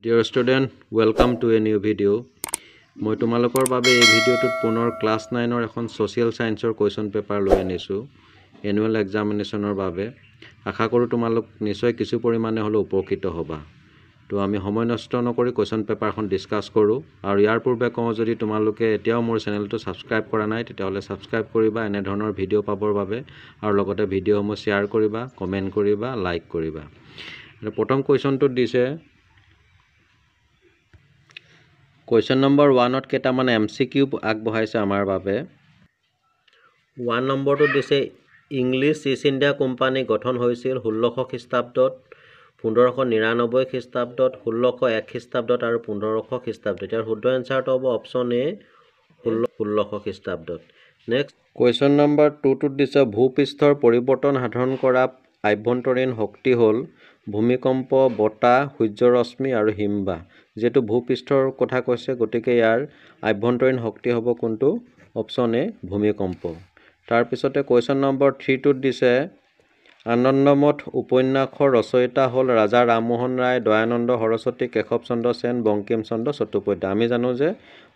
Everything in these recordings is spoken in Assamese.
Dear student, welcome to a new video. মই তোমালোকৰ বাবে এই ভিডিঅ'টোত পুনৰ ক্লাছ 9ৰ এখন সোশিয়াল সায়েন্সৰ কোৱেশ্চন পেপাৰ লৈ আনিছো এনুৱেল এক্সামিনেশ্যনৰ বাবে আশা কৰো তোমালোক নিশ্চয় কিছু পৰিমাণে হলো উপকৃত হ'বা তো আমি সময় নষ্ট নকৰি কোৱেশ্চন পেপাৰখন ডিসকাস কৰো আৰু ইয়াৰ পূৰ্বে কওঁ যদি তোমালোকে এতিয়াও মোৰ চেনেলটো সাবস্ক্ৰাইব কৰা নাই তেতিয়াহলে সাবস্ক্ৰাইব কৰিবা এনে ধৰণৰ ভিডিঅ' পাবৰ বাবে আৰু লগতে ভিডিঅ'সমূহ শেয়াৰ কৰিবা কমেন্ট কৰিবা লাইক কৰিবা প্ৰথম কোৱেশ্চনটো দিছে Question number 1 ত কেটামান MCQ আগবঢ়াইছে আমাৰ বাবে 1 নম্বৰটো দিছে ইংলিছ ইষ্ট ইণ্ডিয়া কোম্পানী গঠন হৈছিল 1600 খ্ৰীষ্টাব্দত 1599 খ্ৰীষ্টাব্দত 1601 খ্ৰীষ্টাব্দত আৰু 1500 খ্ৰীষ্টাব্দত ইয়াৰ শুদ্ধ এনসাৰটো হ'ব অপচন এ 1600 খ্ৰীষ্টাব্দত নেক্সট কোৱেশ্চন নম্বৰ 2 টো দিছে ভূপৃষ্ঠৰ পৰিৱৰ্তন সাধন কৰা আভ্যন্তৰীণ শক্তি হ'ল ভূমিকম্প বতাহ সূৰ্যৰশ্মি আৰু হিমবাহ যেটো ভূপৃষ্ঠৰ কথা কৈছে গতিকে ইয়াৰ আভ্যন্তৰীণ শক্তি হ'ব কোনটো অপচন এ ভূমিকম্প তাৰ পিছতে কোৱেশ্চন নম্বৰ 3 টো দিছে আনন্দমঠ উপন্যাসৰ ৰচয়িতা হ'ল ৰাজা ৰামমোহন ৰায় দয়ানন্দ সৰস্বতী কেশৱ চন্দ্ৰ সেন বঙ্কিম চন্দ্ৰ চট্টোপাধ্যায় আমি জানো যে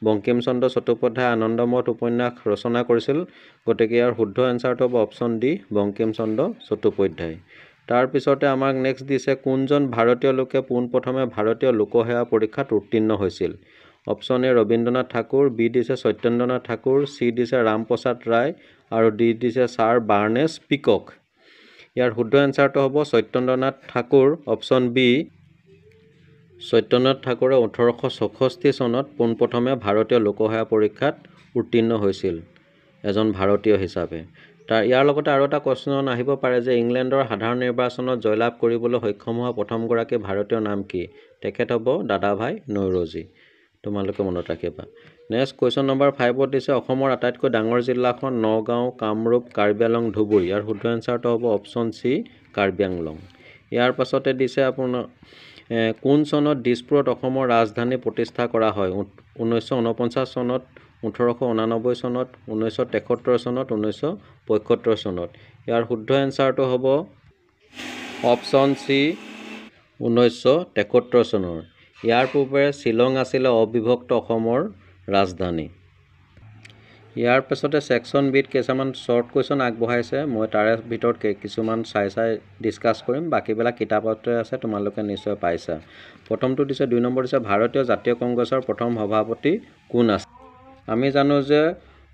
বঙ্কিম চন্দ্ৰ চট্টোপাধ্যায় আনন্দমঠ উপন্যাস ৰচনা কৰিছিল গতিকে ইয়াৰ শুদ্ধ এনসাৰটো হ'ব অপচন ডি বঙ্কিম চন্দ্ৰ চট্টোপাধ্যায় তাৰ পিছতে আমাক নেক্সট দিছে কোনজন ভাৰতীয় লোকে পোনপ্ৰথমে ভাৰতীয় লোকসেৱা পৰীক্ষাত উত্তীৰ্ণ হৈছিল অপচন এ ৰবীন্দ্ৰনাথ ঠাকুৰ বি দিছে সত্যেন্দ্ৰনাথ ঠাকুৰ সি দিছে ৰামপ্ৰসাদ ৰায় আৰু ডি দিছে ছাৰ বাৰ্নেছ পিকক ইয়াৰ শুদ্ধ এনসাৰটো হ'ব সত্যেন্দ্ৰনাথ ঠাকুৰ অপচন বি সত্যেন্দ্ৰনাথ ঠাকুৰে 1864 চনত পোনপ্ৰথমে ভাৰতীয় লোকসেৱা পৰীক্ষাত উত্তীৰ্ণ হৈছিল এজন ভাৰতীয় হিচাপে তাৰ ইয়াৰ লগতে আৰু এটা কোৱেশ্চন আহিব পাৰে যে ইংলেণ্ডৰ সাধাৰণ নিৰ্বাচনত জয়লাভ কৰিবলৈ সক্ষম হোৱা প্ৰথম গৰাকী ভাৰতীয় নাম কি তেখেত হ'ব দাদাভাই নৰৰোজী তোমালোকে মনত ৰাখিবা নেক্সট কোৱেশ্চন নম্বৰ 5 ত দিছে অসমৰ আটাইতকৈ ডাঙৰ জিলাখন নগাঁও কামৰূপ কাৰ্বি আংলং ধুবুৰী ইয়াৰ শুদ্ধ এনসাৰটো হ'ব অপচন সি কাৰ্বি আংলং ইয়াৰ পাছতে দিছে আপোনাৰ কোন চনত দিছপুৰত অসমৰ ৰাজধানী প্ৰতিষ্ঠা কৰা হয় 1949 চনত 1889 চনত 1973 চনত 1975 চনত ইয়াৰ শুদ্ধ এনসাৰটো হ'ব অপচন সি 1973 চনৰ ইয়াৰ পূৰ্বে শিলং আছিল অবিভক্ত অসমৰ ৰাজধানী ইয়াৰ পিছতে সেকশন বিট কেছামান শৰ্ট কোৱেশ্চন আগবঢ়াইছে মই তাৰে ভিতৰত কিছুমান চাই ডিসকাস কৰিম বাকিবিলাক কিতাপতে আছে তোমালোকে নিশ্চয় পাইছা প্ৰথমটো দিছে 2 নম্বৰ দিছে ভাৰতীয় জাতীয় কংগ্ৰেছৰ প্ৰথম সভাপতি কোন আছিল আমি জানো যে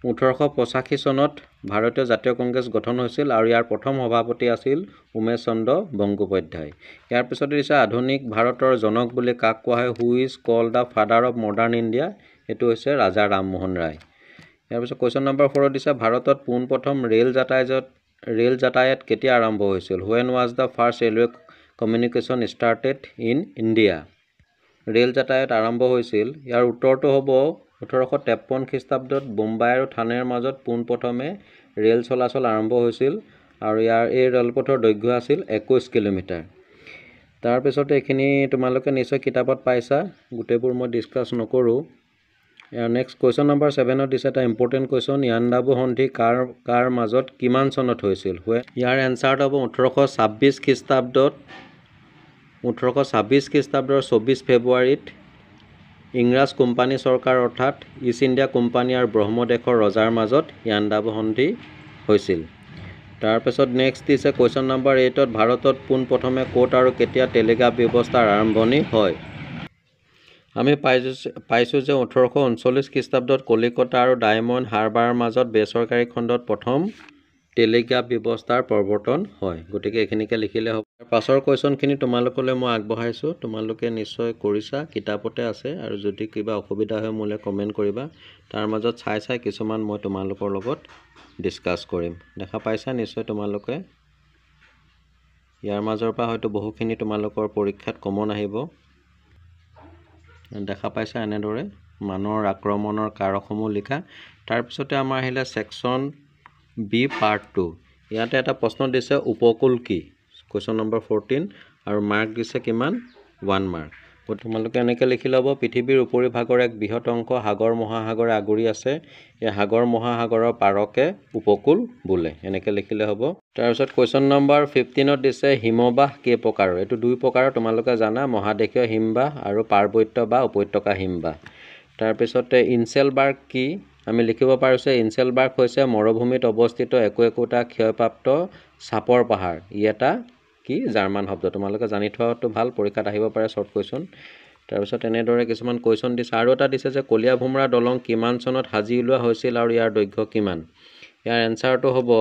1885 চনত ভাৰতীয় জাতীয় কংগ্ৰেছ গঠন হৈছিল আৰু ইয়াৰ প্ৰথম সভাপতি আছিল উমেশ চন্দ্ৰ বংগোপাধ্যায় ইয়াৰ পিছতে দিছে আধুনিক ভাৰতৰ জনক বুলি কাক কোৱা হয় who is cold da father of modern India এটো হৈছে ৰাজা ৰামমোহন ৰায় ইয়াৰ পিছত কোৱেশ্চন নম্বৰ 4 দিছে ভাৰতত পোনপ্ৰথম ৰেল যাতায়াত কেতিয়া আৰম্ভ হৈছিল when was the first railway communication started in India rail যাতায়াত আৰম্ভ হৈছিল ইয়াৰ উত্তৰটো হ'ব 1853 খ্ৰীষ্টাব্দত বোম্বাই আৰু থানেৰ মাজত পোনপ্ৰথমে ৰেল চলাচল আৰম্ভ হৈছিল আৰু ইয়াৰ এই ৰেলপথৰ দৈৰ্ঘ্য আছিল 21 কিলোমিটাৰ তাৰ পিছতে এখিনি তোমালোকে নিশ্চয় কিতাপত পাইছা গুটেবোৰ মই ডিসকাস নকৰো ইয়াৰ নেক্সট কোৱেশ্চন নম্বৰ 7 ত দিছে এটা ইম্পৰ্টেন্ট কোৱেশ্চন ইয়াণ্ডাবু সন্ধি কাৰ মাজত কিমান চনত হৈছিল ইয়াৰ এনসাৰটো হ'ব 1826 খ্ৰীষ্টাব্দত 24 ফেব্ৰুৱাৰীত ইংৰাজ কোম্পানী চৰকাৰ অৰ্থাৎ ইষ্ট ইণ্ডিয়া কোম্পানী আৰু ব্ৰহ্মদেশৰ ৰজাৰ মাজত ইয়াণ্ডাবু সন্ধি হৈছিল তাৰ পিছত নেক্সট দিছে কোৱেশ্চন নম্বৰ 8 ত ভাৰতত পোনপ্ৰথমে কোৰ্ট আৰু কেতিয়া টেলিগ্ৰাফ ব্যৱস্থাৰ আৰম্ভণি হয় আমি পাইছো যে 1839 খ্ৰীষ্টাব্দত কলিকতা আৰু ডায়মণ্ড হাৰবাৰৰ মাজত বেচৰকাৰী খণ্ডত প্ৰথম টেলিগ্ৰাফ ব্যৱস্থাৰ প্ৰৱৰ্তন হয় গতিকে এখিনিকে লিখিলে হ'ব পাছৰ কোৱেশ্চনখিনি তোমালোকলৈ মই আগবঢ়াইছো তোমালোকে নিশ্চয় কৰিছা কিতাপতে আছে আৰু যদি কিবা অসুবিধা হয় মোলে কমেন্ট কৰিবা তাৰ মাজত চাই কিছুমান মই তোমালোকৰ লগত ডিসকাস কৰিম দেখা পাইছা নিশ্চয় তোমালোকে ইয়াৰ মাজৰ পৰা হয়তো বহুখিনি তোমালোকৰ পৰীক্ষাত কমন আহিব দেখা পাইছা এনেদৰে মানৰ আক্ৰমণৰ কাৰকসমূহ লিখা তাৰ পিছতে আমাৰ আহিলে সেকশন বি পাৰ্ট 2 ইয়াতে এটা প্ৰশ্ন দিছে উপকূল কি কোৱেশ্চন নম্বৰ 14 আৰু মাৰ্ক দিছে কিমান 1 মাৰ্ক তোমালোকে এনেকৈ লিখি ল'ব পৃথিৱীৰ উপৰি ভাগৰ এক বৃহৎ অংশ সাগৰ মহাসাগৰে আগুৰি আছে এই সাগৰ মহাসাগৰৰ পাৰকে উপকূল বোলে এনেকৈ লিখিলে হ'ব তাৰপিছত কুৱেশ্যন নম্বৰ 15ত দিছে হিমবাহ কেই প্ৰকাৰৰ। এইটো 2 প্ৰকাৰৰ, তোমালোকে জানা, মহাদেশীয় হিমবাহ আৰু পাৰ্বত্য বা উপত্যকা হিমবাহ। তাৰপিছতে ইনচেলবাৰ্গ কি, আমি লিখিব পাৰিছোঁ ইনচেলবাৰ্গ হৈছে মৰুভূমিত অৱস্থিত একোটা ক্ষয়প্ৰাপ্ত চাপৰ পাহাৰ। ই এটা কি জাৰ্মান শব্দ, তোমালোকে জানি থোৱাটো ভাল, পৰীক্ষাত আহিব পাৰে শ্বৰ্ট কুৱেশ্যন। তাৰপিছত এনেদৰে কিছুমান কুৱেশ্যন দিছে। আৰু এটা দিছে যে কলীয়াভোমোৰা দলং কিমান চনত সাজি উলিওৱা হৈছিল আৰু ইয়াৰ দৈৰ্ঘ্য কিমান। ইয়াৰ এনচাৰটো হ'ব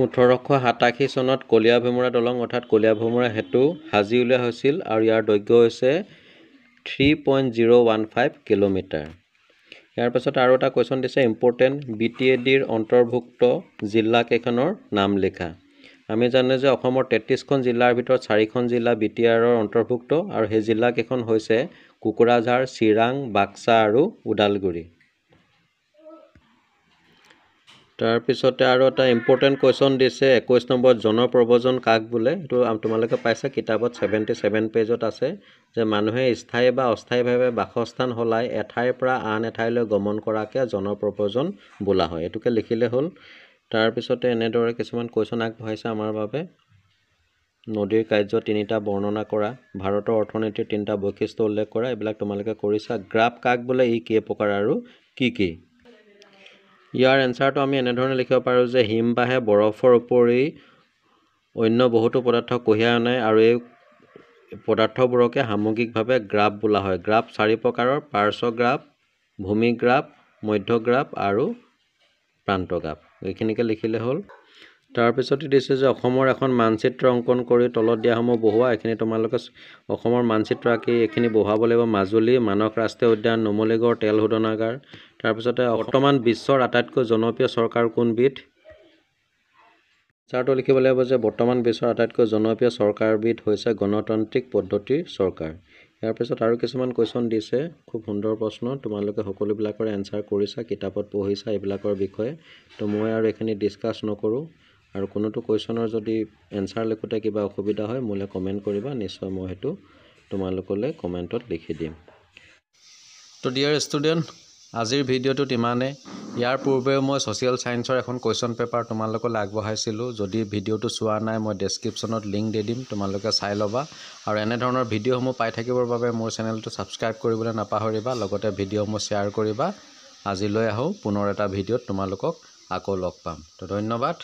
1887 চনত কলীয়াভোমোৰা দলং অৰ্থাৎ কলীয়াভোমোৰা সেতু সাজি উলিওৱা হৈছিল আৰু ইয়াৰ দৈৰ্ঘ্য হৈছে 3.015 কিলোমিটাৰ। ইয়াৰ পাছত আৰু এটা কুৱেশ্যন দিছে ইম্পৰ্টেণ্ট BTADৰ অন্তৰ্ভুক্ত জিলাকেইখনৰ নাম লিখা। আমি জানো যে অসমৰ 33খন জিলাৰ ভিতৰত 4খন জিলা BTADৰ অন্তৰ্ভুক্ত আৰু সেই জিলাকেইখন হৈছে কোকৰাঝাৰ, চিৰাং, বাক্সা আৰু ওদালগুৰি। তাৰপিছতে আৰু এটা ইম্পৰ্টেণ্ট কুৱেশ্যন দিছে 21 নম্বৰত জনপ্ৰব্ৰজন কাক বোলে। এইটো তোমালোকে পাইছা কিতাপত 77 পেজত আছে যে মানুহে স্থায়ী বা অস্থায়ীভাৱে বাসস্থান সলাই এঠাইৰ পৰা আন এঠাইলৈ গমন কৰাকে জনপ্ৰব্ৰজন বোলা হয়। এইটোকে লিখিলে হ'ল। তাৰপিছতে এনেদৰে কিছুমান কুৱেশ্যন আগবঢ়াইছে আমাৰ বাবে। নদীৰ কাৰ্য 3টা বৰ্ণনা কৰা, ভাৰতৰ অৰ্থনীতিৰ 3টা বৈশিষ্ট্য উল্লেখ কৰা, এইবিলাক তোমালোকে কৰিছা। গ্ৰাফ কাক বোলে, ই কেই প্ৰকাৰ আৰু কি কি। ইয়াৰ এনচাৰটো আমি এনেধৰণে লিখিব পাৰোঁ যে হিমবাহে বৰফৰ উপৰি অন্য বহুতো পদাৰ্থ কঢ়িয়াই আনে আৰু এই পদাৰ্থবোৰকে সামগ্ৰিকভাৱে গ্ৰাফ বোলা হয়। গ্ৰাফ 4 প্ৰকাৰৰ, পাৰ্শ্বগ্ৰাফ, ভূমিগ্ৰাফ, মধ্যগ্ৰাফ আৰু প্ৰান্তগ্ৰাফ। এইখিনিকে লিখিলে হ'ল। তাৰপিছতে দিছে যে অসমৰ এখন মানচিত্ৰ অংকন কৰি তলত দিয়াসমূহ বহুৱা। এইখিনি তোমালোকে অসমৰ মানচিত্ৰ আঁকি এইখিনি বহুৱাব লাগিব। মাজুলী, মানস ৰাষ্ট্ৰীয় উদ্যান, নুমলীগড় তেল শোধনাগাৰ। তাৰপিছতে বৰ্তমান বিশ্বৰ আটাইতকৈ জনপ্ৰিয় চৰকাৰ কোনবিধ। চাৰটো লিখিব লাগিব যে বৰ্তমান বিশ্বৰ আটাইতকৈ জনপ্ৰিয় চৰকাৰবিধ হৈছে গণতান্ত্ৰিক পদ্ধতিৰ চৰকাৰ। ইয়াৰ পিছত আৰু কিছুমান কুৱেশ্যন দিছে, খুব সুন্দৰ প্ৰশ্ন, তোমালোকে সকলোবিলাকৰ এনচাৰ কৰিছা, কিতাপত পঢ়িছা এইবিলাকৰ বিষয়ে। তো মই আৰু এইখিনি ডিছকাছ নকৰোঁ। আৰু কোনোটো কুৱেশ্যনৰ যদি এনচাৰ লিখোঁতে কিবা অসুবিধা হয় মোলৈ কমেণ্ট কৰিবা, নিশ্চয় মই সেইটো তোমালোকলৈ কমেণ্টত লিখি দিম। তো ডিয়াৰ ষ্টুডেণ্ট, আজিৰ ভিডিঅ'টোত ইমানেই। ইয়াৰ পূৰ্বেও মই ছ'চিয়েল ছায়েন্সৰ এখন কুৱেশ্যন পেপাৰ তোমালোকলৈ আগবঢ়াইছিলোঁ। যদি ভিডিঅ'টো চোৱা নাই মই ডেছক্ৰিপশ্যনত লিংক দি দিম, তোমালোকে চাই ল'বা। আৰু এনেধৰণৰ ভিডিঅ'সমূহ পাই থাকিবৰ বাবে মোৰ চেনেলটো ছাবস্ক্ৰাইব কৰিবলৈ নাপাহৰিবা, লগতে ভিডিঅ'সমূহ শ্বেয়াৰ কৰিবা। আজিলৈ আহোঁ পুনৰ এটা ভিডিঅ'ত তোমালোকক আকৌ লগ পাম। তো ধন্যবাদ।